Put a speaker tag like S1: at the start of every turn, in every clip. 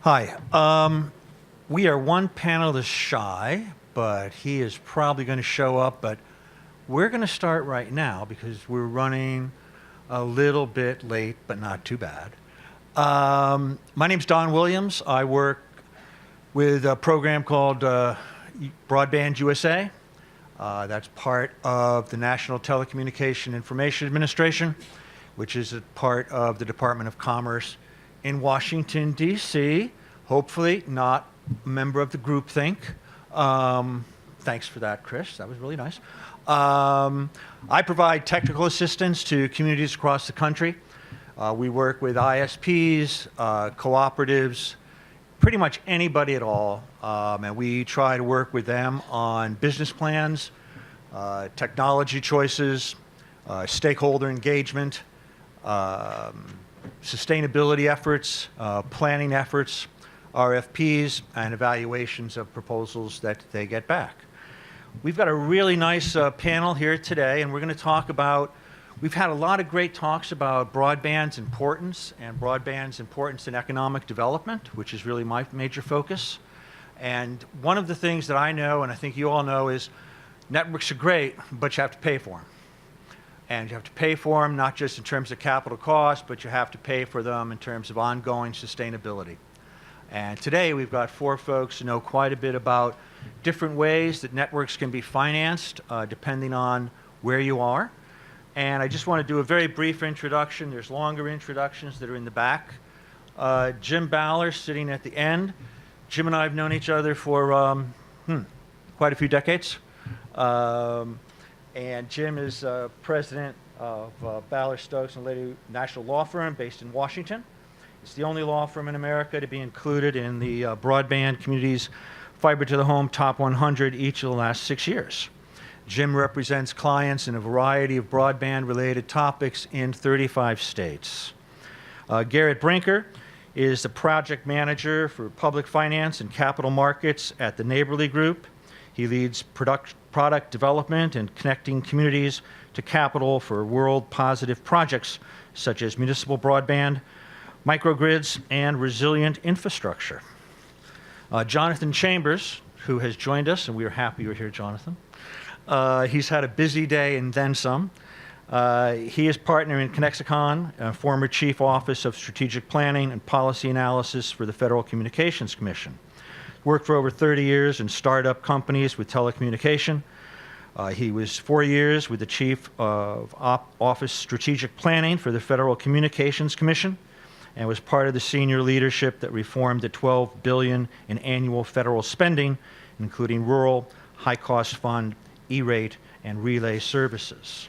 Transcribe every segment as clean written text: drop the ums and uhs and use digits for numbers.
S1: Hi. We are one panelist shy, but he is probably going to show up. But we're going to start right now because we're running a little bit late, but not too bad. My name's Don Williams. I work with a program called Broadband USA. That's part of the National Telecommunications Information Administration, which is a part of the Department of Commerce in Washington, D.C., hopefully not a member of the groupthink. Thanks for that, Chris. That was really nice. I provide technical assistance to communities across the country. We work with ISPs, cooperatives, pretty much anybody at all, and we try to work with them on business plans, technology choices, stakeholder engagement, sustainability efforts, planning efforts, RFPs, and evaluations of proposals that they get back. We've got a really nice panel here today, and we're going to talk about, we've had a lot of great talks about broadband's importance and broadband's importance in economic development, which is really my major focus. And one of the things that I know, and I think you all know, is networks are great, but you have to pay for them. And you have to pay for them not just in terms of capital cost, but you have to pay for them in terms of ongoing sustainability. And today we've got four folks who know quite a bit about different ways that networks can be financed depending on where you are. And I just want to do a very brief introduction. There's longer introductions that are in the back. Jim Baller sitting at the end. Jim and I have known each other for quite a few decades. And Jim is president of Baller, Stokes, and Lide National Law Firm based in Washington. It's the only law firm in America to be included in the Broadband Community's Fiber to the Home Top 100 each of the last 6 years. Jim represents clients in a variety of broadband-related topics in 35 states. Garrett Brinker is the project manager for public finance and capital markets at the Neighborly Group. He leads product development and connecting communities to capital for world-positive projects such as municipal broadband, microgrids, and resilient infrastructure. Jonathan Chambers, who has joined us, and we are happy you're here, Jonathan. He's had a busy day and then some. He is partner in Connexon, former chief office of strategic planning and policy analysis for the Federal Communications Commission. Worked for over 30 years in startup companies with telecommunication. He was 4 years with the chief of office strategic planning for the Federal Communications Commission and was part of the senior leadership that reformed the $12 billion in annual federal spending, including rural, high-cost fund, E-rate, and relay services.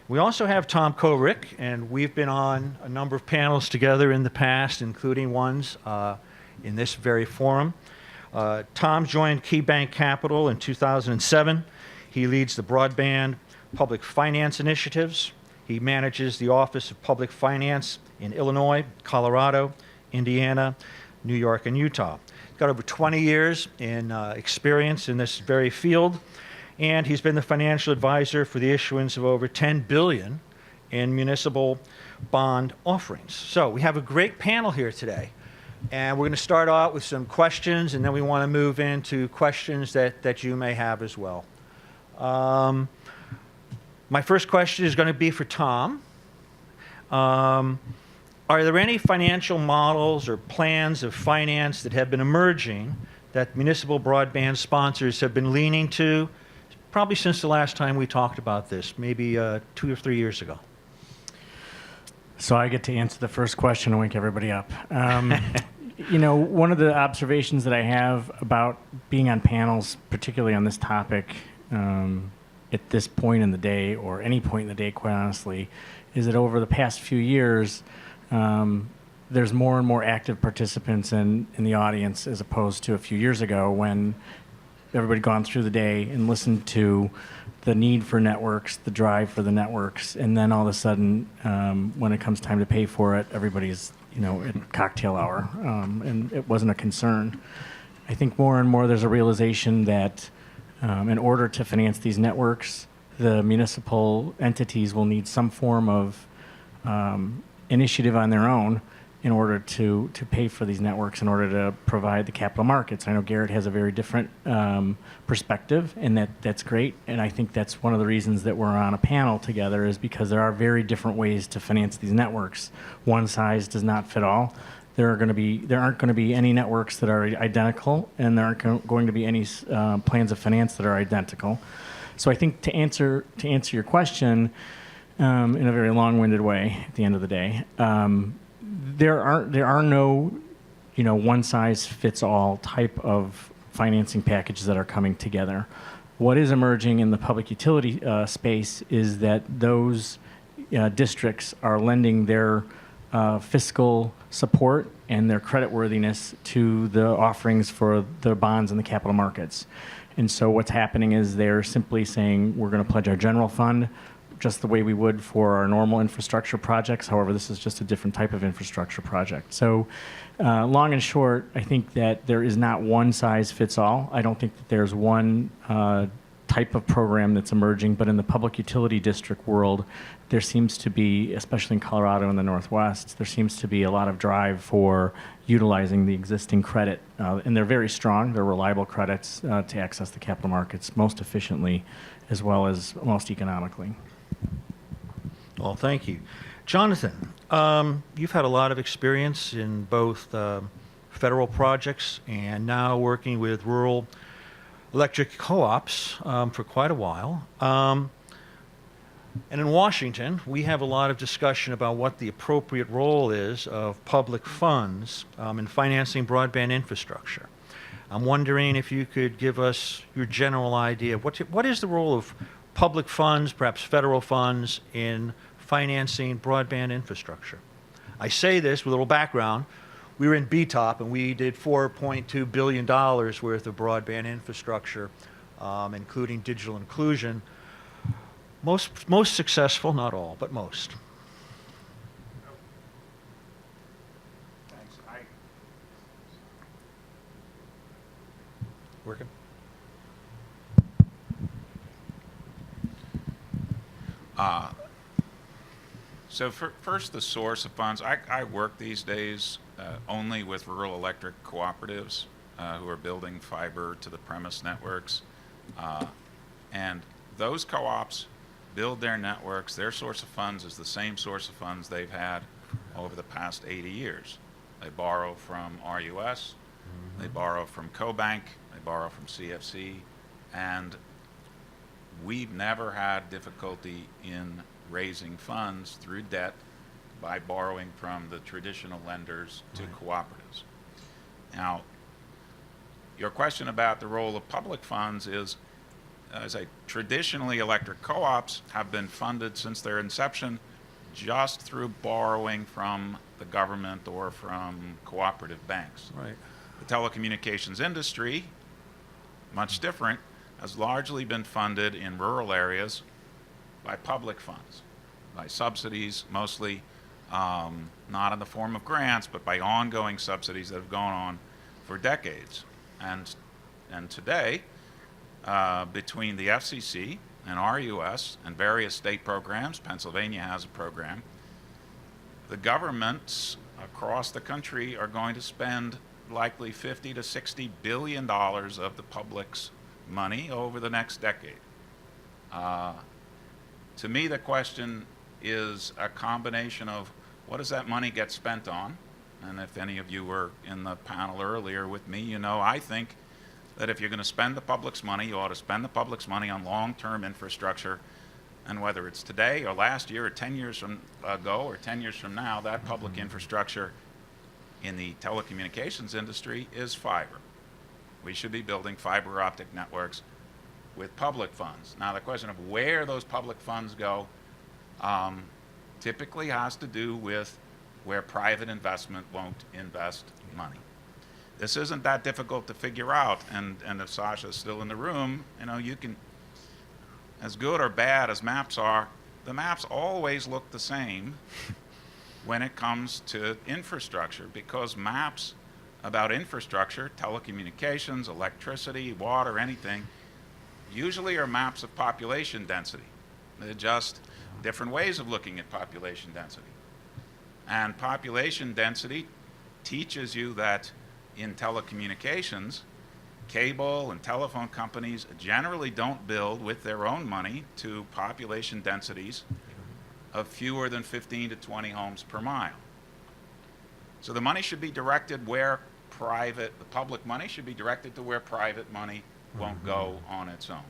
S1: We also have Tom Coverick, and we've been on a number of panels together in the past, including ones in this very forum. Tom joined KeyBanc Capital in 2007. He leads the Broadband Public Finance Initiatives. He manages the Office of Public Finance in Illinois, Colorado, Indiana, New York, and Utah. He's got over 20 years in experience in this very field, and he's been the financial advisor for the issuance of over $10 billion in municipal bond offerings. So we have a great panel here today. And we're going to start out with some questions, and then we want to move into questions that you may have as well. My first question is going to be for Tom. Are there any financial models or plans of finance that have been emerging that municipal broadband sponsors have been leaning to, probably since the last time we talked about this, maybe 2 or 3 years ago?
S2: So I get to answer the first question and wake everybody up. You know, one of the observations that I have about being on panels, particularly on this topic, at this point in the day, or any point in the day, quite honestly, is that over the past few years, there's more and more active participants in the audience as opposed to a few years ago when everybody had gone through the day and listened to the need for networks, the drive for the networks, and then all of a sudden, when it comes time to pay for it, everybody's at cocktail hour, and it wasn't a concern. I think more and more there's a realization that in order to finance these networks, the municipal entities will need some form of initiative on their own in order to pay for these networks, in order to provide the capital markets. I know Garrett has a very different perspective, and that's great. And I think that's one of the reasons that we're on a panel together, is because there are very different ways to finance these networks. One size does not fit all. There aren't going to be any networks that are identical, and there aren't going to be any plans of finance that are identical. So I think to answer your question in a very long-winded way, at the end of the day, there are no one-size-fits-all type of financing packages that are coming together. What is emerging in the public utility space is that those districts are lending their fiscal support and their creditworthiness to the offerings for the bonds in the capital markets. And so what's happening is they're simply saying, we're going to pledge our general fund just the way we would for our normal infrastructure projects. However, this is just a different type of infrastructure project. So long and short, I think that there is not one size fits all. I don't think that there's one type of program that's emerging, but in the public utility district world, there seems to be, especially in Colorado and the Northwest, there seems to be a lot of drive for utilizing the existing credit. And they're very strong. They're reliable credits to access the capital markets most efficiently as well as most economically.
S1: Well, thank you. Jonathan, you've had a lot of experience in both federal projects and now working with rural electric co-ops for quite a while. And in Washington, we have a lot of discussion about what the appropriate role is of public funds in financing broadband infrastructure. I'm wondering if you could give us your general idea of what is the role of public funds, perhaps federal funds, in financing broadband infrastructure. I say this with a little background. We were in BTOP, and we did $4.2 billion worth of broadband infrastructure, including digital inclusion. Most successful, not all, but most.
S3: Thanks.
S1: Working?
S3: So first, the source of funds. I work these days only with rural electric cooperatives who are building fiber to the premise networks. And those co-ops build their networks. Their source of funds is the same source of funds they've had over the past 80 years. They borrow from RUS, they borrow from KeyBanc, they borrow from CFC, and we've never had difficulty in raising funds through debt by borrowing from the traditional lenders to cooperatives. Now, your question about the role of public funds is, as traditionally electric co-ops have been funded since their inception just through borrowing from the government or from cooperative banks.
S1: Right.
S3: The telecommunications industry, much different, has largely been funded in rural areas by public funds, by subsidies mostly, not in the form of grants, but by ongoing subsidies that have gone on for decades. And today, between the FCC and RUS and various state programs, Pennsylvania has a program, the governments across the country are going to spend likely $50 to $60 billion of the public's money over the next decade. To me, the question is a combination of what does that money get spent on? And if any of you were in the panel earlier with me, you know I think that if you're going to spend the public's money, you ought to spend the public's money on long-term infrastructure. And whether it's today or last year or 10 years from ago or 10 years from now, that public infrastructure in the telecommunications industry is fiber. We should be building fiber optic networks with public funds. Now, the question of where those public funds go typically has to do with where private investment won't invest money. This isn't that difficult to figure out, and if Sasha's still in the room, you know, you can, as good or bad as maps are, the maps always look the same when it comes to infrastructure, because maps about infrastructure, telecommunications, electricity, water, anything, usually are maps of population density. They're just different ways of looking at population density. And population density teaches you that in telecommunications, cable and telephone companies generally don't build with their own money to population densities of fewer than 15 to 20 homes per mile. So the money should be directed where the public money should be directed to where private money won't go on its own.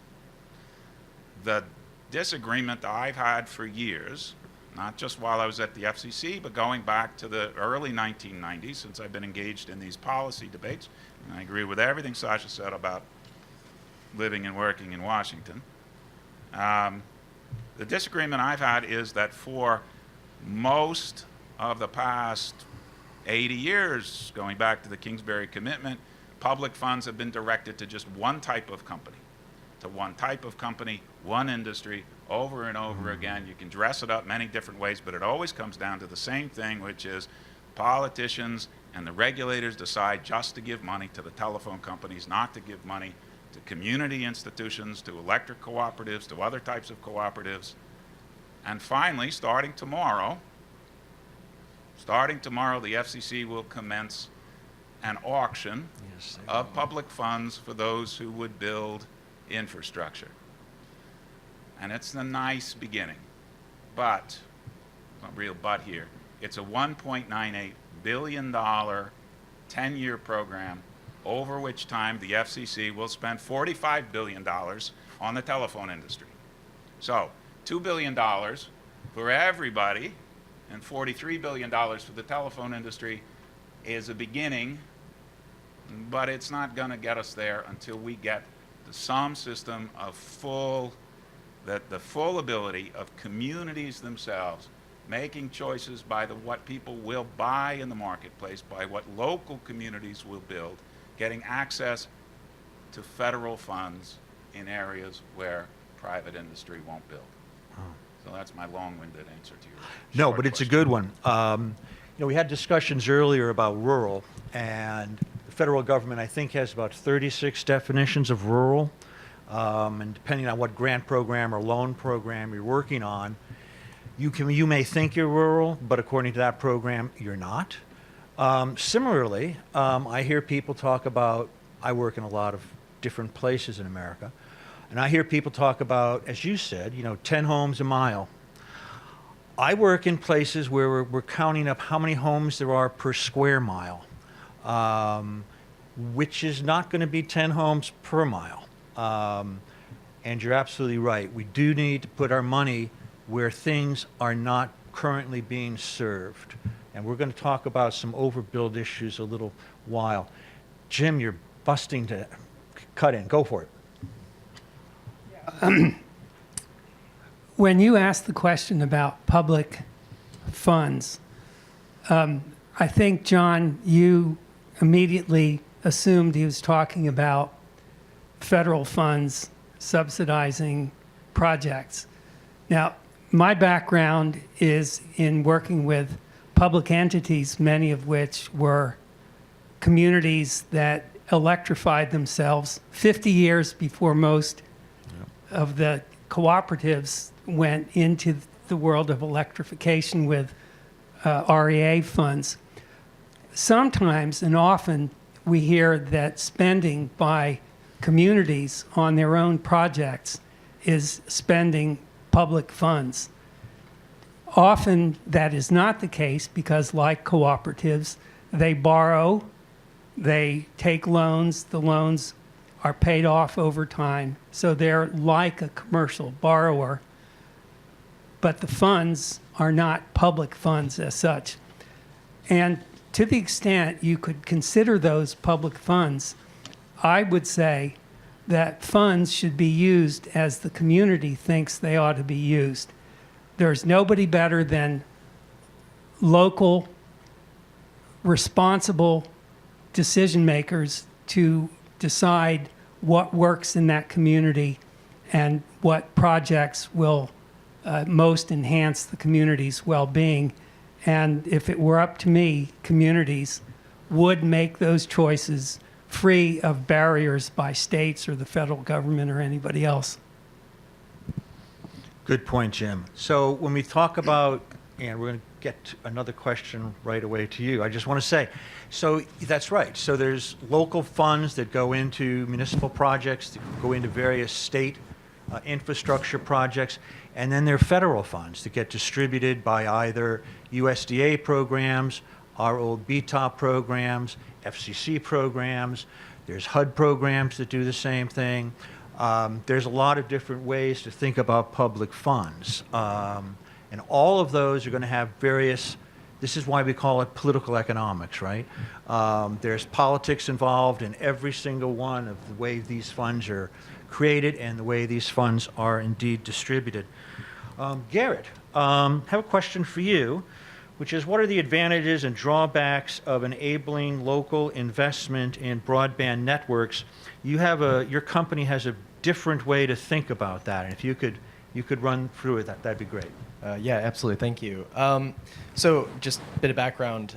S3: The disagreement I've had for years, not just while I was at the FCC, but going back to the early 1990s, since I've been engaged in these policy debates, and I agree with everything Sasha said about living and working in Washington. The disagreement I've had is that for most of the past 80 years, going back to the Kingsbury Commitment, public funds have been directed to just one type of company, one industry, over and over again. You can dress it up many different ways, but it always comes down to the same thing, which is politicians and the regulators decide just to give money to the telephone companies, not to give money to community institutions, to electric cooperatives, to other types of cooperatives. And finally, starting tomorrow, the FCC will commence an auction of public funds for those who would build infrastructure. And it's a nice beginning, but, a real but here, it's a $1.98 billion 10-year program over which time the FCC will spend $45 billion on the telephone industry. So, $2 billion for everybody and $43 billion for the telephone industry is a beginning, but it's not going to get us there until we get the SOM system of the full ability of communities themselves making choices by what people will buy in the marketplace, by what local communities will build, getting access to federal funds in areas where private industry won't build. So that's my long-winded answer to your
S1: No,
S3: short
S1: but it's a
S3: question.
S1: good one. We had discussions earlier about rural, and the federal government, I think, has about 36 definitions of rural. And depending on what grant program or loan program you're working on, you may think you're rural, but according to that program, you're not. Similarly, I hear people talk about, I work in a lot of different places in America, and I hear people talk about, as you said, 10 homes a mile. I work in places where we're counting up how many homes there are per square mile, which is not going to be 10 homes per mile. And you're absolutely right. We do need to put our money where things are not currently being served. And we're going to talk about some overbuild issues a little while. Jim, you're busting to cut in. Go for it.
S4: When you asked the question about public funds, I think, John, you immediately assumed he was talking about federal funds subsidizing projects. Now, my background is in working with public entities, many of which were communities that electrified themselves 50 years before most of the cooperatives went into the world of electrification with REA funds. Sometimes and often we hear that spending by communities on their own projects is spending public funds. Often that is not the case because, like cooperatives, they borrow, they take loans, the loans are paid off over time, so they're like a commercial borrower, but the funds are not public funds as such. And to the extent you could consider those public funds, I would say that funds should be used as the community thinks they ought to be used. There's nobody better than local, responsible decision makers to decide what works in that community and what projects will most enhance the community's well-being. And if it were up to me, communities would make those choices free of barriers by states or the federal government or anybody else.
S1: Good point, Jim. So when we talk about, and we're going to get to another question right away to you. I just want to say, so that's right. So there's local funds that go into municipal projects, that go into various state infrastructure projects, and then there are federal funds that get distributed by either USDA programs, our old BTOP programs, FCC programs. There's HUD programs that do the same thing. There's a lot of different ways to think about public funds. And all of those are going to have various, this is why we call it political economics, right? There's politics involved in every single one of the way these funds are created and the way these funds are indeed distributed. Garrett, have a question for you, which is, what are the advantages and drawbacks of enabling local investment in broadband networks? Your company has a different way to think about that, and if you could run through it, that'd be great.
S5: Yeah, absolutely. Thank you. So just a bit of background.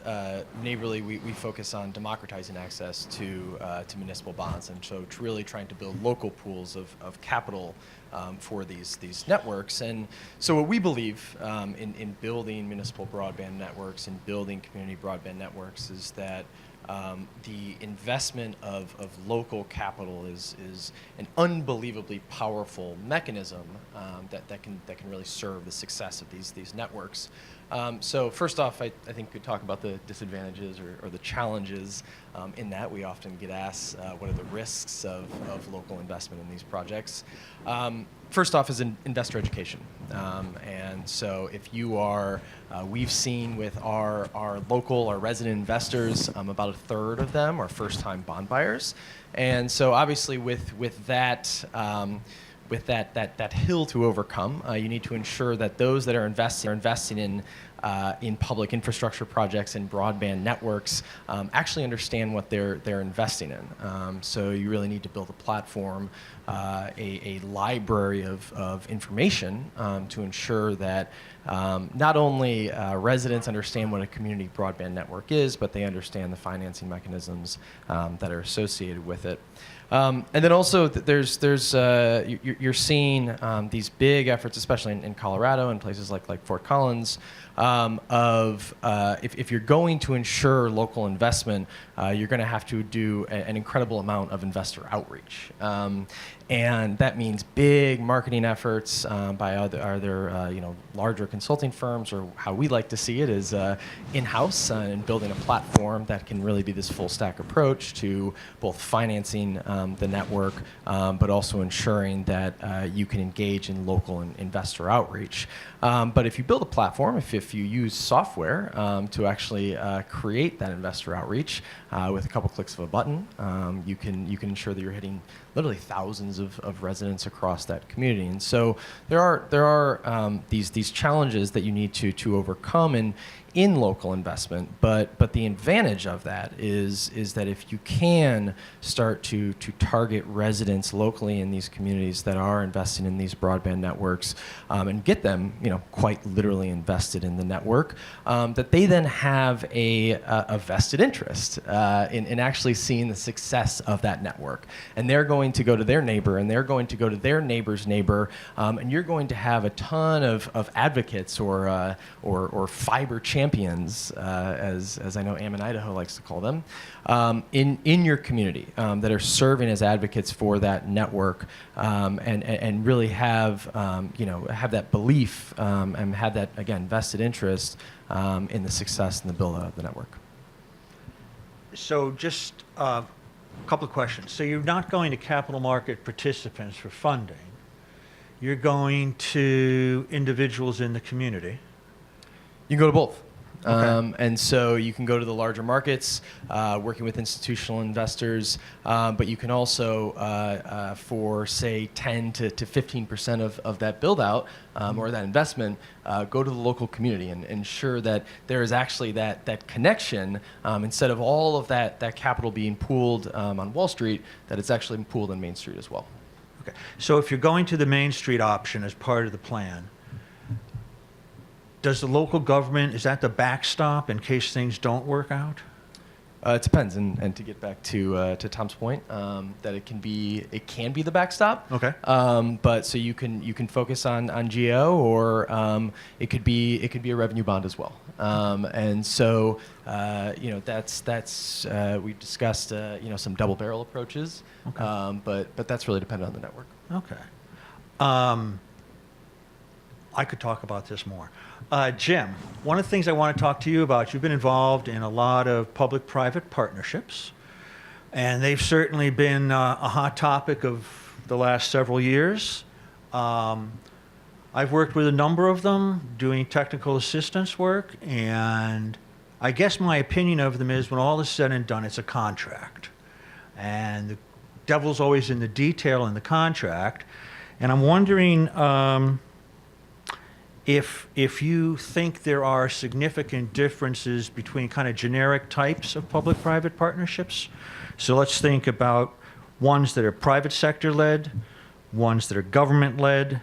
S5: Neighborly, we focus on democratizing access to municipal bonds, and so it's really trying to build local pools of capital for these networks. And so what we believe in building municipal broadband networks and building community broadband networks is that the investment of local capital is an unbelievably powerful mechanism that can really serve the success of these networks. So first off, I think we talk about the disadvantages or the challenges in that. We often get asked what are the risks of local investment in these projects. First off is investor education. And so if you are, we've seen with our resident investors, about a third of them are first-time bond buyers. And so obviously with that hill to overcome, you need to ensure that those that are investing in public infrastructure projects and broadband networks actually understand what they're investing in. So you really need to build a platform, a library of information to ensure that not only residents understand what a community broadband network is, but they understand the financing mechanisms that are associated with it. And then also you're seeing these big efforts, especially in Colorado and places like Fort Collins, if you're going to ensure local investment, you're going to have to do an incredible amount of investor outreach. And that means big marketing efforts by either larger consulting firms, or how we like to see it is in-house, and building a platform that can really be this full stack approach to both financing the network, but also ensuring that you can engage in local investor outreach. But if you build a platform, if you use software to actually create that investor outreach with a couple clicks of a button, you can ensure that you're hitting literally thousands of residents across that community. And so there are these challenges that you need to overcome in local investment, but the advantage of that is that if you can start to target residents locally in these communities that are investing in these broadband networks, and get them quite literally invested in the network, that they then have a vested interest in actually seeing the success of that network, and they're going to go to their neighbor, and they're going to go to their neighbor's neighbor, and you're going to have a ton of advocates or fiber champions, as I know Am Idaho likes to call them, in your community, that are serving as advocates for that network, and really have that belief, and have that, again, vested interest in the success and the build out of the network.
S1: So just a couple of questions. So you're not going to capital market participants for funding. You're going to individuals in the community.
S5: You can go to both.
S1: Okay.
S5: And so you can go to the larger markets, working with institutional investors, but you can also, for say 10 to 15% of that build out or that investment, go to the local community and ensure that there is actually that connection, instead of all of that capital being pooled on Wall Street, that it's actually pooled on Main Street as well.
S1: Okay. So if you're going to the Main Street option as part of the plan, does the local government, is that the backstop in case things don't work out?
S5: It depends, and to get back to Tom's point, that it can be the backstop.
S1: Okay.
S5: But so you can focus on GO, or it could be a revenue bond as well. And so that's we discussed some double barrel approaches.
S1: Okay.
S5: But that's really dependent on the network.
S1: Okay. I could talk about this more. Jim, one of the things I want to talk to you about, you've been involved in a lot of public-private partnerships, and they've certainly been a hot topic of the last several years. I've worked with a number of them doing technical assistance work, and I guess my opinion of them is when all is said and done, it's a contract. And the devil's always in the detail in the contract. And I'm wondering if you think there are significant differences between kind of generic types of public-private partnerships. So let's think about ones that are private sector led, ones that are government led,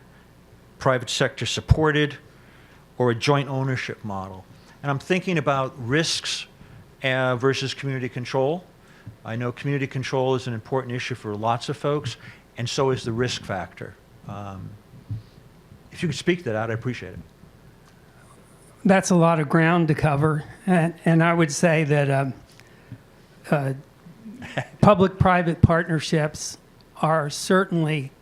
S1: private sector supported, or a joint ownership model. And I'm thinking about risks versus community control. I know community control is an important issue for lots of folks, and so is the risk factor. If you could speak to that, I'd appreciate it.
S4: That's a lot of ground to cover, and I would say that public-private partnerships are certainly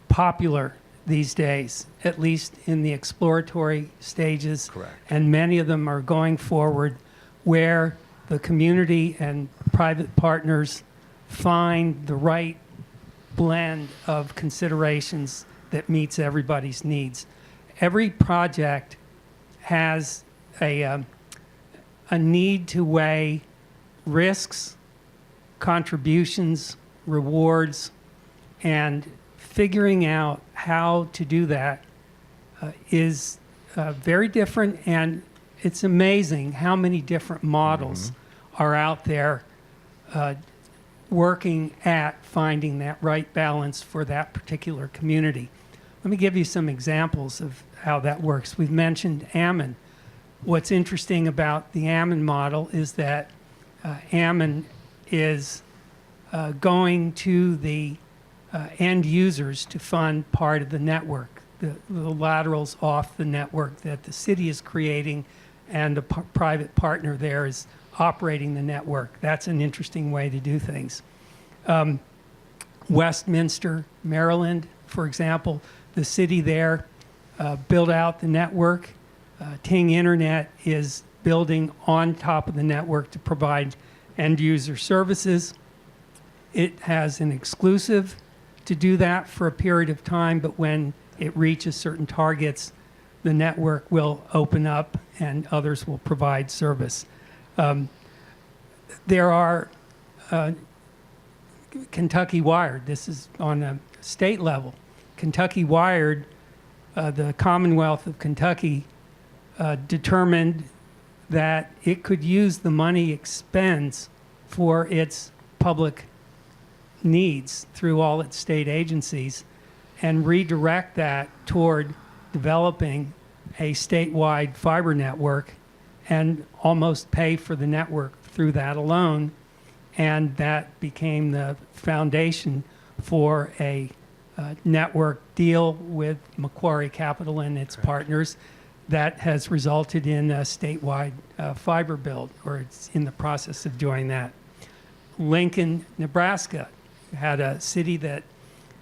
S4: popular these days, at least in the exploratory stages.
S1: Correct.
S4: And many of them are going forward where the community and private partners find the right blend of considerations that meets everybody's needs. Every project has a need to weigh risks, contributions, rewards, and figuring out how to do that is very different, and it's amazing how many different models are out there working at finding that right balance for that particular community. Let me give you some examples of how that works. We've mentioned Ammon. What's interesting about the Ammon model is that Ammon is going to the end users to fund part of the network, the laterals off the network that the city is creating, and a private partner there is operating the network. That's an interesting way to do things. Westminster, Maryland, for example, the city there built out the network. Ting Internet is building on top of the network to provide end user services. It has an exclusive to do that for a period of time, but when it reaches certain targets, the network will open up and others will provide service. There are Kentucky Wired. This is on a state level. Kentucky Wired, the Commonwealth of Kentucky, determined that it could use the money it spends for its public needs through all its state agencies and redirect that toward developing a statewide fiber network and almost pay for the network through that alone. And that became the foundation for a network deal with Macquarie Capital and its partners that has resulted in a statewide fiber build, or it's in the process of doing that. Lincoln, Nebraska, had a city that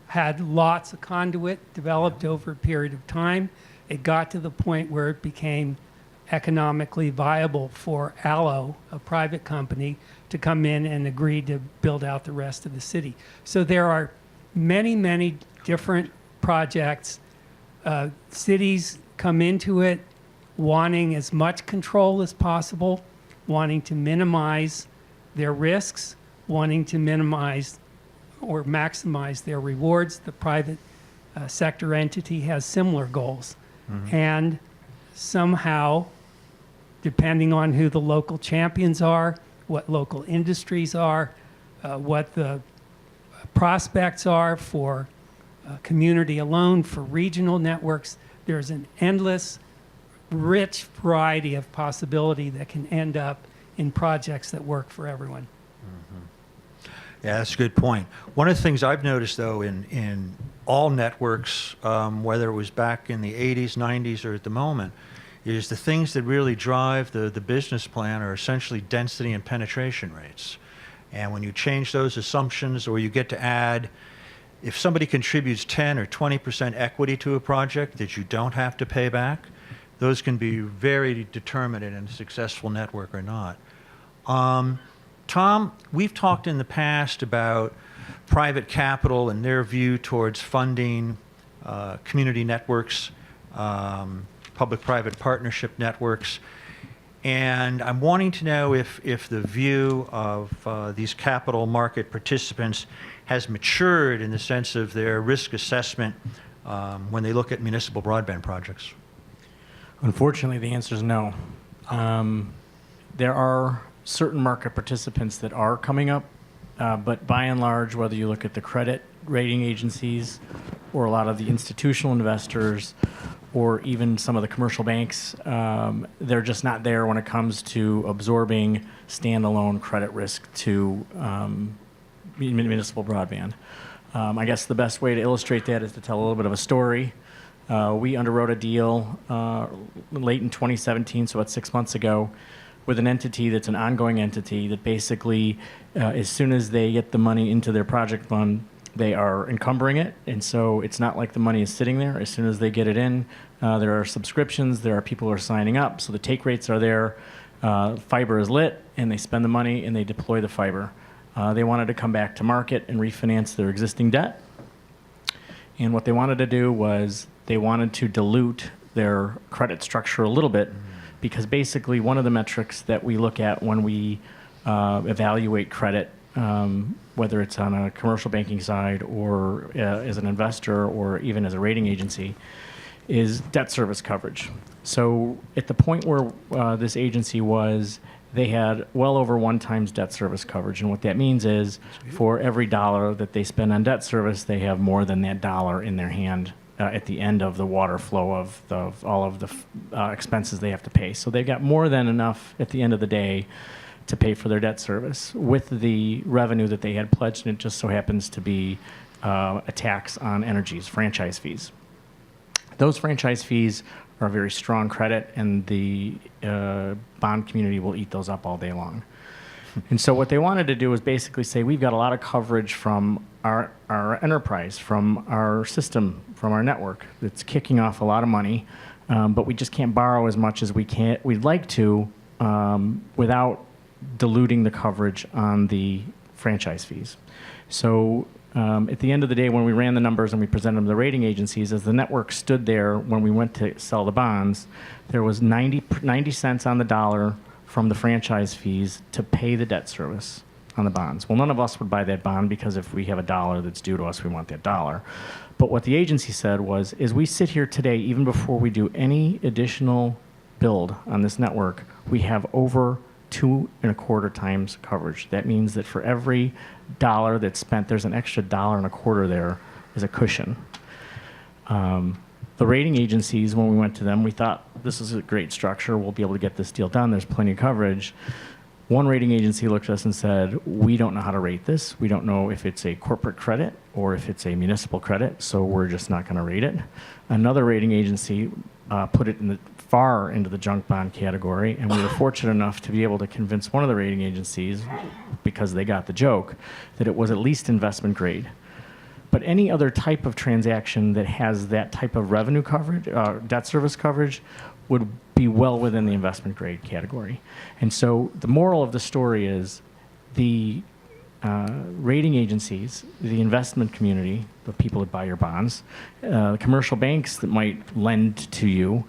S4: had lots of conduit developed over a period of time. It got to the point where it became economically viable for Allo, a private company, to come in and agree to build out the rest of the city. So there are many, many different projects. Cities come into it wanting as much control as possible, wanting to minimize their risks, wanting to minimize or maximize their rewards. The private sector entity has similar goals. And somehow, depending on who the local champions are, what local industries are, what the prospects are for community alone, for regional networks, there's an endless, rich variety of possibility that can end up in projects that work for everyone.
S1: Yeah, that's a good point. One of the things I've noticed, though, in all networks, whether it was back in the 80s, 90s, or at the moment, is the things that really drive the business plan are essentially density and penetration rates. And when you change those assumptions, or you get to add, if somebody contributes 10 or 20% equity to a project that you don't have to pay back, those can be very determinant in a successful network or not. Tom, we've talked in the past about private capital and their view towards funding community networks, public-private partnership networks. And I'm wanting to know if the view of these capital market participants has matured in the sense of their risk assessment when they look at municipal broadband projects.
S2: Unfortunately, the answer is no. There are certain market participants that are coming up, but by and large, whether you look at the credit rating agencies or a lot of the institutional investors or even some of the commercial banks, they're just not there when it comes to absorbing standalone credit risk to municipal broadband. I guess the best way to illustrate that is to tell a little bit of a story. We underwrote a deal late in 2017, so about 6 months ago, with an entity that's an ongoing entity that basically, as soon as they get the money into their project fund, they are encumbering it. And so it's not like the money is sitting there. As soon as they get it in, there are subscriptions, there are people who are signing up, so the take rates are there. Fiber is lit, and they spend the money and they deploy the fiber. They wanted to come back to market and refinance their existing debt. And what they wanted to do was they wanted to dilute their credit structure a little bit, because basically one of the metrics that we look at when we evaluate credit, whether it's on a commercial banking side or as an investor or even as a rating agency, is debt service coverage. So at the point where this agency was, they had well over 1 times debt service coverage. And what that means is for every dollar that they spend on debt service, they have more than that dollar in their hand at the end of the water flow of all of the expenses they have to pay. So they've got more than enough at the end of the day to pay for their debt service with the revenue that they had pledged, and it just so happens to be a tax on energies, franchise fees. Those franchise fees are a very strong credit, and the bond community will eat those up all day long. And so what they wanted to do was basically say, we've got a lot of coverage from our enterprise, from our system, from our network that's kicking off a lot of money, but we just can't borrow as much as we'd like to without diluting the coverage on the franchise fees. So at the end of the day, when we ran the numbers and we presented them to the rating agencies, as the network stood there when we went to sell the bonds, there was 90 cents on the dollar from the franchise fees to pay the debt service on the bonds. Well, none of us would buy that bond, because if we have a dollar that's due to us, we want that dollar. But what the agency said was, as we sit here today, even before we do any additional build on this network, we have over 2.25 times coverage. That means that for every dollar that's spent, there's an extra $1.25 there as a cushion. The rating agencies, when we went to them, we thought, this is a great structure. We'll be able to get this deal done. There's plenty of coverage. One rating agency looked at us and said, we don't know how to rate this. We don't know if it's a corporate credit or if it's a municipal credit, so we're just not going to rate it. Another rating agency put it far into the junk bond category, and we were fortunate enough to be able to convince one of the rating agencies, because they got the joke, that it was at least investment grade. But any other type of transaction that has that type of revenue coverage, debt service coverage, would be well within the investment grade category. And so the moral of the story is the rating agencies, the investment community, the people that buy your bonds, the commercial banks that might lend to you,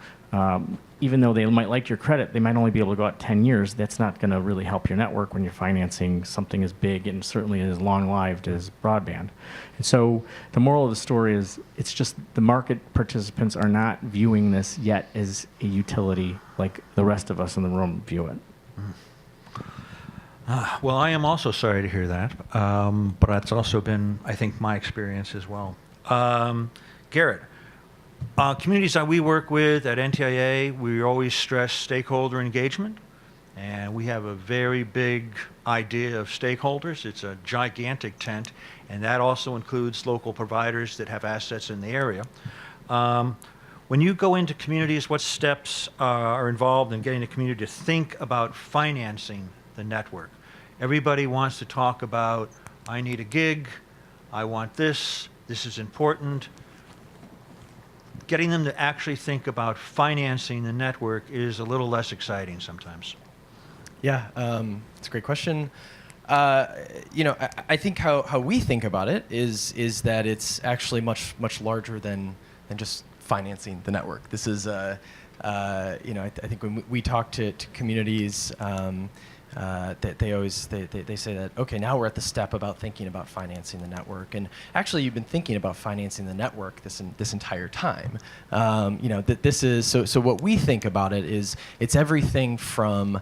S2: even though they might like your credit, they might only be able to go out 10 years. That's not going to really help your network when you're financing something as big and certainly as long-lived as broadband. And so the moral of the story is, it's just the market participants are not viewing this yet as a utility like the rest of us in the room view it.
S1: Well, I am also sorry to hear that, but that's also been, I think, my experience as well. Garrett, communities that we work with at NTIA, we always stress stakeholder engagement. And we have a very big idea of stakeholders. It's a gigantic tent, and that also includes local providers that have assets in the area. When you go into communities, what steps are involved in getting the community to think about financing the network? Everybody wants to talk about, I need a gig, I want this is important. Getting them to actually think about financing the network is a little less exciting sometimes.
S5: Yeah, it's a great question. I think how we think about it is that it's actually much larger than just financing the network. This is, I think when we talk to communities, they say that, okay, now we're at the step about thinking about financing the network, and actually you've been thinking about financing the network this entire time. That this is so what we think about it is it's everything from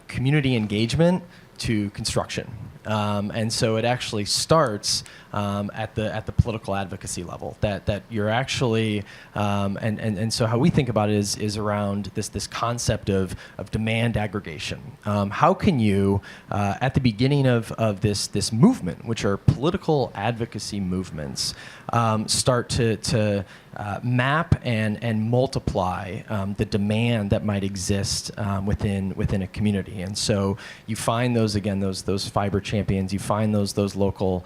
S5: community engagement to construction. And so it actually starts at the political advocacy level. That you're actually and so how we think about it is around this concept of demand aggregation. How can you at the beginning of this movement, which are political advocacy movements, start to map and multiply the demand that might exist within a community. And so you find those fiber champions, you find those local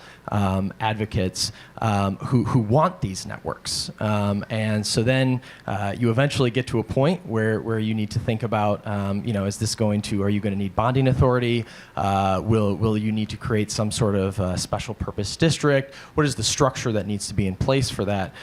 S5: advocates who want these networks. And so then you eventually get to a point where you need to think about, are you going to need bonding authority? Will you need to create some sort of special purpose district? What is the structure that needs to be in place for that?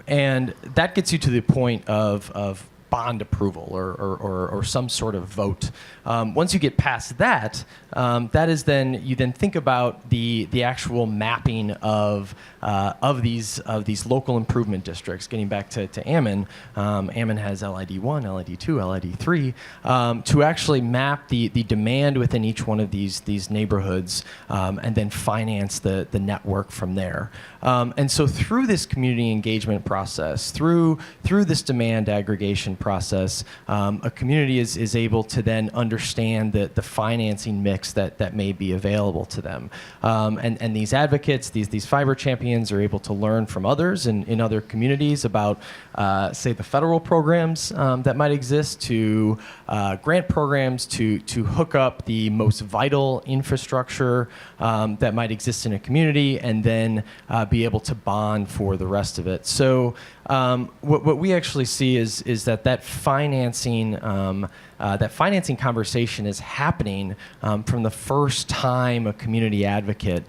S5: And that gets you to the point of bond approval or some sort of vote. Once you get past that, you then think about the actual mapping of these local improvement districts. Getting back to Ammon, Ammon has LID 1, LID 2, LID 3 to actually map the demand within each one of these neighborhoods and then finance the network from there. And so through this community engagement process, through this demand aggregation process, a community is able to then understand the financing mix that may be available to them. And these advocates, these fiber champions are able to learn from others in other communities about, say, the federal programs that might exist, to grant programs to hook up the most vital infrastructure that might exist in a community, and then be able to bond for the rest of it. So what we actually see is that financing conversation is happening from the first time a community advocate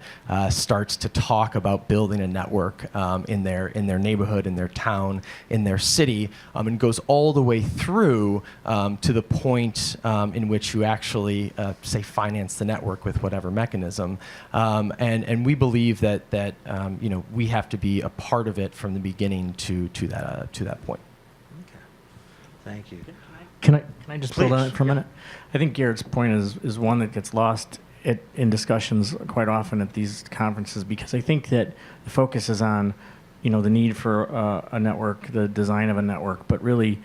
S5: starts to talk about building a network in their neighborhood, in their town, in their city, and goes all the way through to the point in which you actually say finance the network with whatever mechanism. And we believe that we have to be a part of it from the beginning to that point.
S1: Okay. Thank you.
S2: Can I just build on
S1: Please.
S2: it for a minute? I think Garrett's point is one that gets lost in discussions quite often at these conferences, because I think that the focus is on, the need for a network, the design of a network, but really,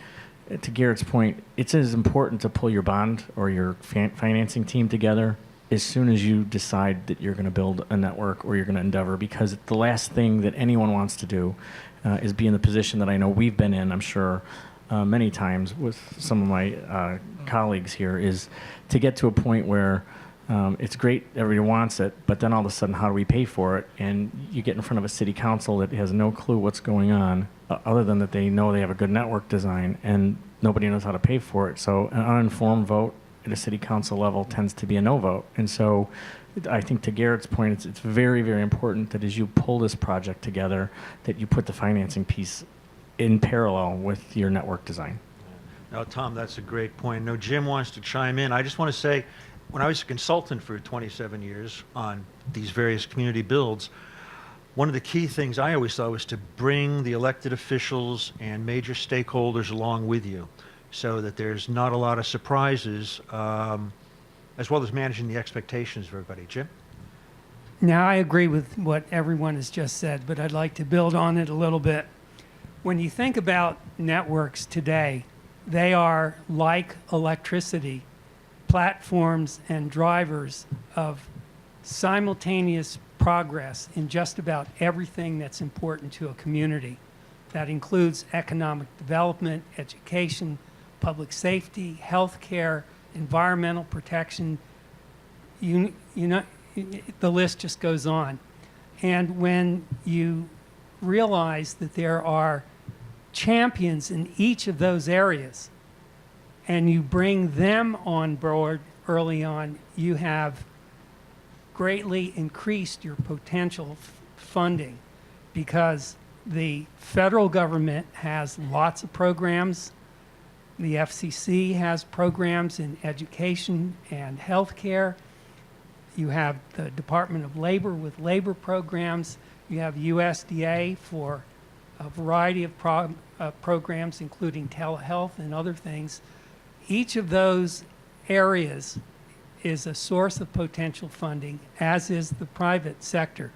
S2: to Garrett's point, it's as important to pull your bond or your financing team together as soon as you decide that you're going to build a network or you're going to endeavor, because the last thing that anyone wants to do is be in the position that I know we've been in, I'm sure, many times with some of my colleagues here, is to get to a point where it's great, everybody wants it, but then all of a sudden, how do we pay for it? And you get in front of a city council that has no clue what's going on, other than that they know they have a good network design, and nobody knows how to pay for it. So an uninformed vote at a city council level tends to be a no vote. And so I think, to Garrett's point, it's very, very important that as you pull this project together, that you put the financing piece in parallel with your network design.
S1: Now, Tom, that's a great point. No, Jim wants to chime in. I just want to say, when I was a consultant for 27 years on these various community builds, one of the key things I always thought was to bring the elected officials and major stakeholders along with you, so that there's not a lot of surprises, as well as managing the expectations of everybody. Jim?
S4: Now, I agree with what everyone has just said, but I'd like to build on it a little bit. When you think about networks today, they are like electricity. platforms and drivers of simultaneous progress in just about everything that's important to a community. That includes economic development, education, public safety, healthcare, environmental protection. You know, the list just goes on. And when you realize that there are champions in each of those areas, and you bring them on board early on, you have greatly increased your potential funding, because the federal government has lots of programs. The FCC has programs in education and healthcare. You have the Department of Labor with labor programs. You have USDA for a variety of programs, including telehealth and other things. Each of those areas is a source of potential funding, as is the private sector.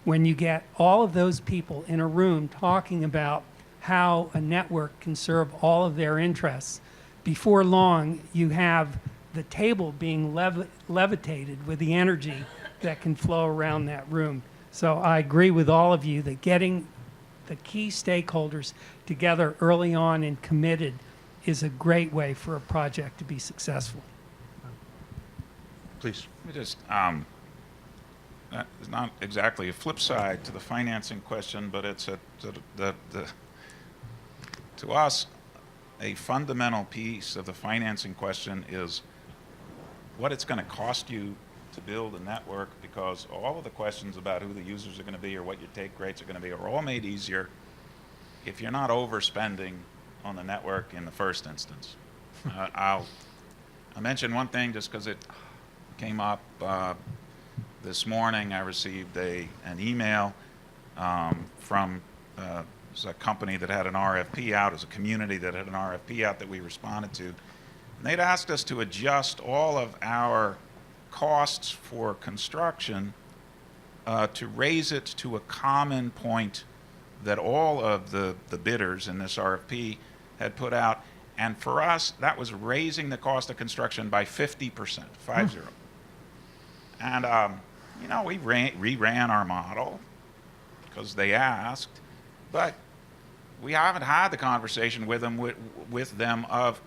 S4: When you get all of those people in a room talking about how a network can serve all of their interests, before long you have the table being levitated with the energy that can flow around that room. So I agree with all of you that getting the key stakeholders together early on and committed is a great way for a project to be successful.
S1: Please.
S3: Let me just, that is not exactly a flip side to the financing question, but it's to us, a fundamental piece of the financing question is what it's going to cost you to build a network, because all of the questions about who the users are going to be or what your take rates are going to be are all made easier if you're not overspending on the network in the first instance. I'll mention one thing just because it came up this morning. I received an email from a company that had an RFP out, as a community that had an RFP out that we responded to. And they'd asked us to adjust all of our costs for construction to raise it to a common point that all of the bidders in this RFP had put out. And for us, that was raising the cost of construction by 50%, 50. And, you know, we reran our model because they asked, but we haven't had the conversation with them of,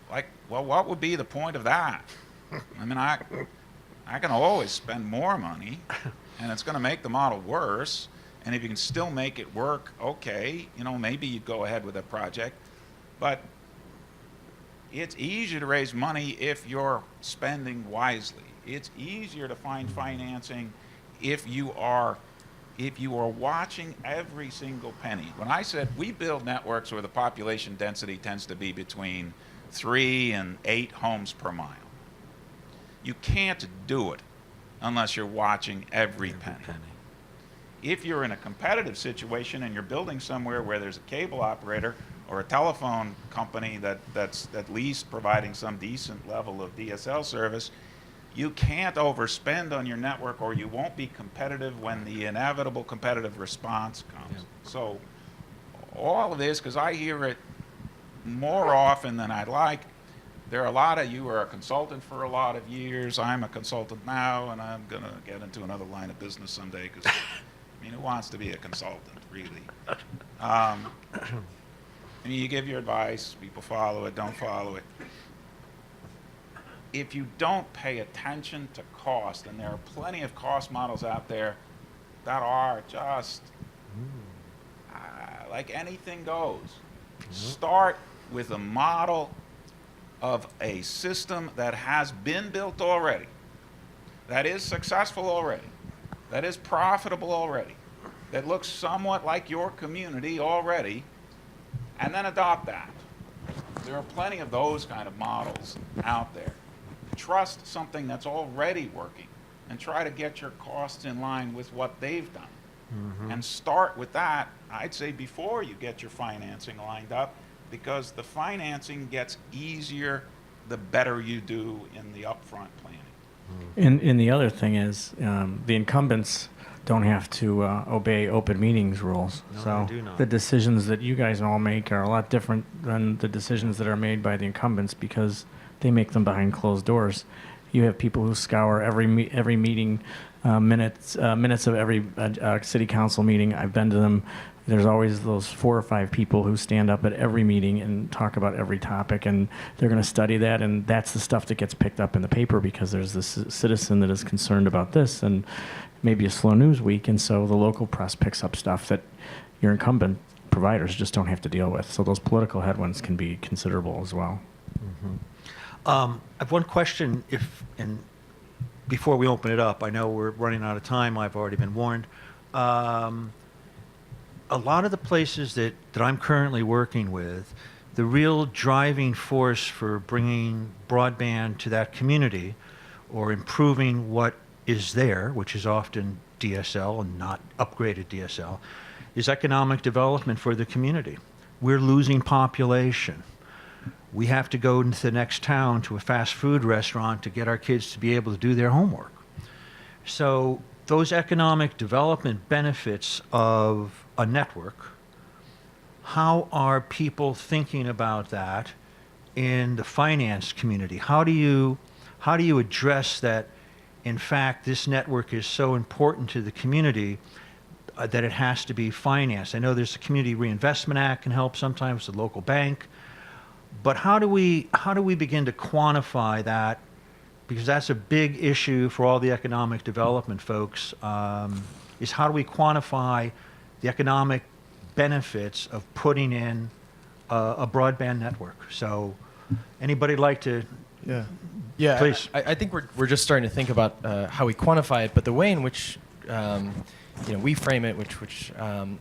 S3: like, well, what would be the point of that? I mean, I can always spend more money, and it's going to make the model worse. And if you can still make it work, okay, you know, maybe you go ahead with a project. But it's easier to raise money if you're spending wisely. It's easier to find financing if you are watching every single penny. When I said we build networks where the population density tends to be between 3 and 8 homes per mile, you can't do it unless you're watching every penny. If you're in a competitive situation and you're building somewhere where there's a cable operator or a telephone company that's at least providing some decent level of DSL service, you can't overspend on your network, or you won't be competitive when the inevitable competitive response comes. Yeah. So all of this, because I hear it more often than I'd like, there are a lot of you who are a consultant for a lot of years. I'm a consultant now, and I'm going to get into another line of business someday, because, I mean, who wants to be a consultant, really? I mean, you give your advice, people follow it, don't follow it. If you don't pay attention to cost, and there are plenty of cost models out there that are just like anything goes. Start with a model of a system that has been built already, that is successful already, that is profitable already, that looks somewhat like your community already, and then adopt that. There are plenty of those kind of models out there. Trust something that's already working and try to get your costs in line with what they've done. And start with that, I'd say, before you get your financing lined up, because the financing gets easier the better you do in the upfront planning.
S2: And the other thing is, the incumbents don't have to obey open meetings rules.
S1: No,
S2: So
S1: they do not.
S2: the decisions that you guys all make are a lot different than the decisions that are made by the incumbents, because they make them behind closed doors. You have people who scour every meeting, minutes of every city council meeting. I've been to them. There's always those 4 or 5 people who stand up at every meeting and talk about every topic, and they're going to study that, and that's the stuff that gets picked up in the paper because there's this citizen that is concerned about this, and maybe a slow news week, and so the local press picks up stuff that your incumbent providers just don't have to deal with. So those political headwinds can be considerable as well.
S1: I have one question, and before we open it up, I know we're running out of time. I've already been warned. A lot of the places that I'm currently working with, the real driving force for bringing broadband to that community or improving what is there, which is often DSL and not upgraded DSL, is economic development for the community. We're losing population. We have to go into the next town to a fast food restaurant to get our kids to be able to do their homework. So those economic development benefits of a network, how are people thinking about that in the finance community? How do you address that, in fact, this network is so important to the community that it has to be financed? I know there's the Community Reinvestment Act can help sometimes, the local bank, but how do we begin to quantify that? Because that's a big issue for all the economic development folks, is how do we quantify the economic benefits of putting in a broadband network? So anybody like to?
S5: Yeah,
S1: Please.
S5: I think we're just starting to think about how we quantify it, but the way in which we frame it, which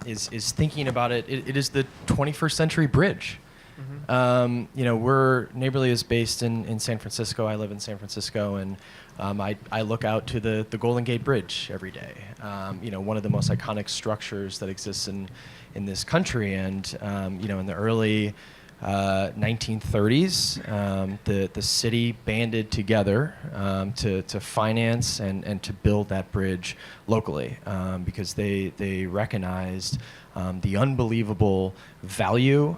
S5: is thinking about it, it is the 21st century bridge. Neighborly is based in San Francisco. I live in San Francisco, and I look out to the Golden Gate Bridge every day. One of the most iconic structures that exists in this country. And in the early 1930s, the city banded together to finance and to build that bridge locally because they recognized the unbelievable value,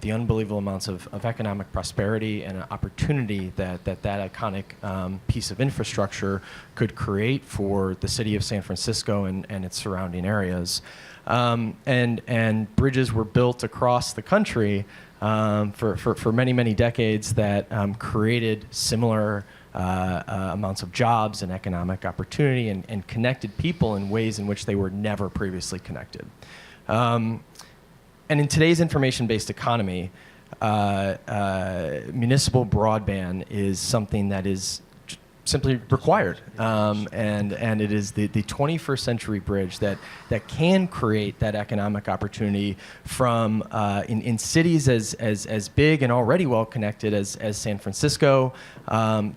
S5: the unbelievable amounts of economic prosperity and opportunity that iconic piece of infrastructure could create for the city of San Francisco and its surrounding areas. And bridges were built across the country for many, many decades that created similar amounts of jobs and economic opportunity and connected people in ways in which they were never previously connected. And in today's information-based economy, municipal broadband is something that is simply required, and it is the 21st century bridge that can create that economic opportunity from in cities as big and already well connected as San Francisco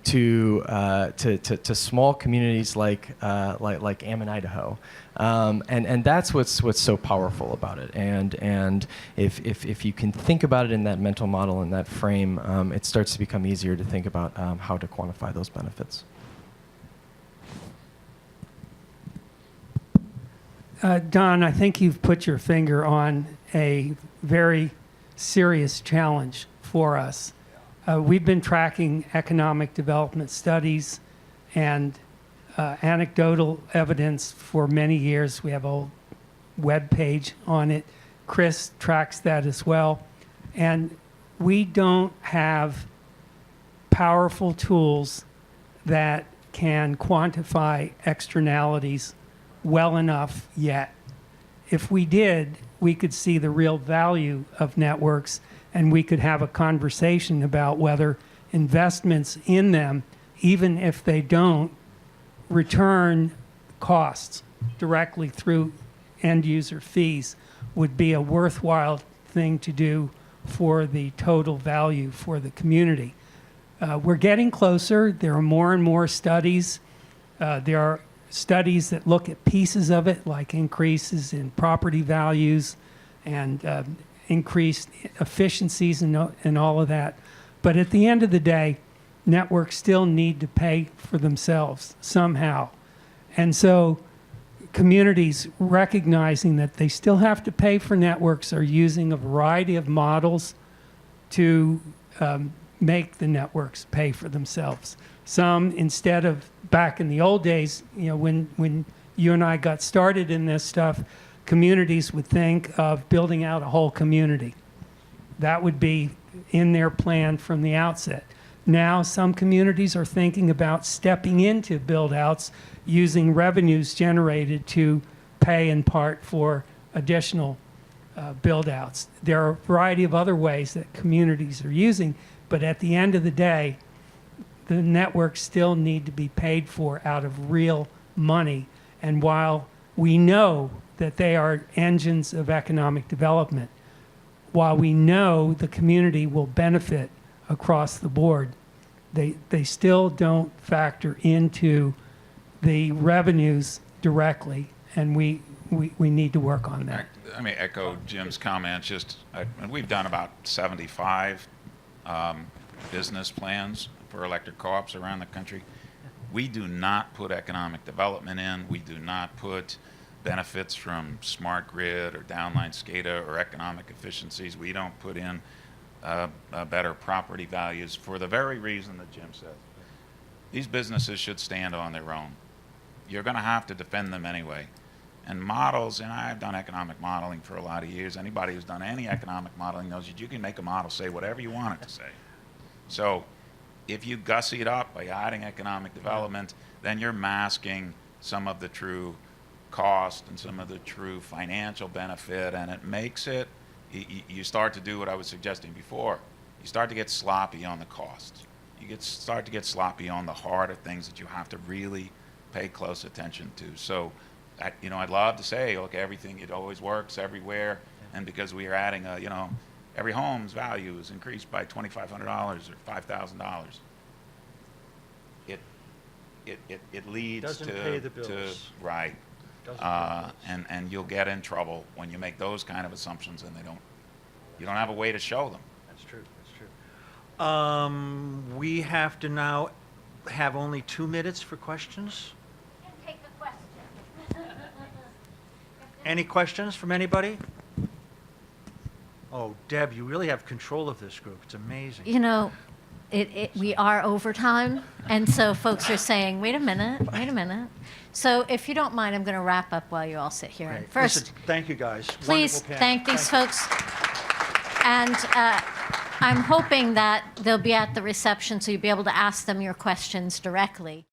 S5: to small communities like Ammon, Idaho. And that's what's so powerful about it. And if you can think about it in that mental model, in that frame, it starts to become easier to think about how to quantify those benefits.
S4: Don, I think you've put your finger on a very serious challenge for us. We've been tracking economic development studies and anecdotal evidence for many years. We have a whole web page on it. Chris tracks that as well. And we don't have powerful tools that can quantify externalities well enough yet. If we did, we could see the real value of networks, and we could have a conversation about whether investments in them, even if they don't return costs directly through end user fees, would be a worthwhile thing to do for the total value for the community. We're getting closer. There are more and more studies. There are studies that look at pieces of it, like increases in property values and increased efficiencies and all of that. But at the end of the day, networks still need to pay for themselves somehow. And so communities recognizing that they still have to pay for networks are using a variety of models to make the networks pay for themselves. Some, instead of back in the old days, when you and I got started in this stuff, communities would think of building out a whole community. That would be in their plan from the outset. Now, some communities are thinking about stepping into build-outs using revenues generated to pay in part for additional build-outs. There are a variety of other ways that communities are using, but at the end of the day, the networks still need to be paid for out of real money. And while we know that they are engines of economic development, while we know the community will benefit across the board, they still don't factor into the revenues directly, and we need to work on that.
S3: I mean, echo Jim's comments. We've done about 75 business plans for electric co-ops around the country. We do not put economic development in. We do not put benefits from smart grid or downline SCADA or economic efficiencies. We don't put in better property values for the very reason that Jim said. These businesses should stand on their own. You're going to have to defend them anyway. And models, and I've done economic modeling for a lot of years. Anybody who's done any economic modeling knows that you can make a model say whatever you want it to say. So if you gussy it up by adding economic development, then you're masking some of the true cost and some of the true financial benefit, and it makes it, you start to do what I was suggesting before. You start to get sloppy on the cost. You start to get sloppy on the harder things that you have to really pay close attention to. So, I'd love to say, look, everything, it always works everywhere, and because we are adding every home's value is increased by $2,500 or $5,000. It leads
S1: Doesn't
S3: to
S1: pay the bills.
S3: Right.
S1: Doesn't pay the bills.
S3: And you'll get in trouble when you make those kind of assumptions and you don't have a way to show them.
S1: That's true. We have to now have only 2 minutes for questions.
S6: Take a question.
S1: Any questions from anybody? Oh, Deb, you really have control of this group. It's amazing.
S6: We are overtime, and so folks are saying, wait a minute. So if you don't mind, I'm going to wrap up while you all sit here.
S1: Great.
S6: First,
S1: Listen, thank you guys.
S6: please
S1: Wonderful panel.
S6: thank these folks. And I'm hoping that they'll be at the reception so you'll be able to ask them your questions directly.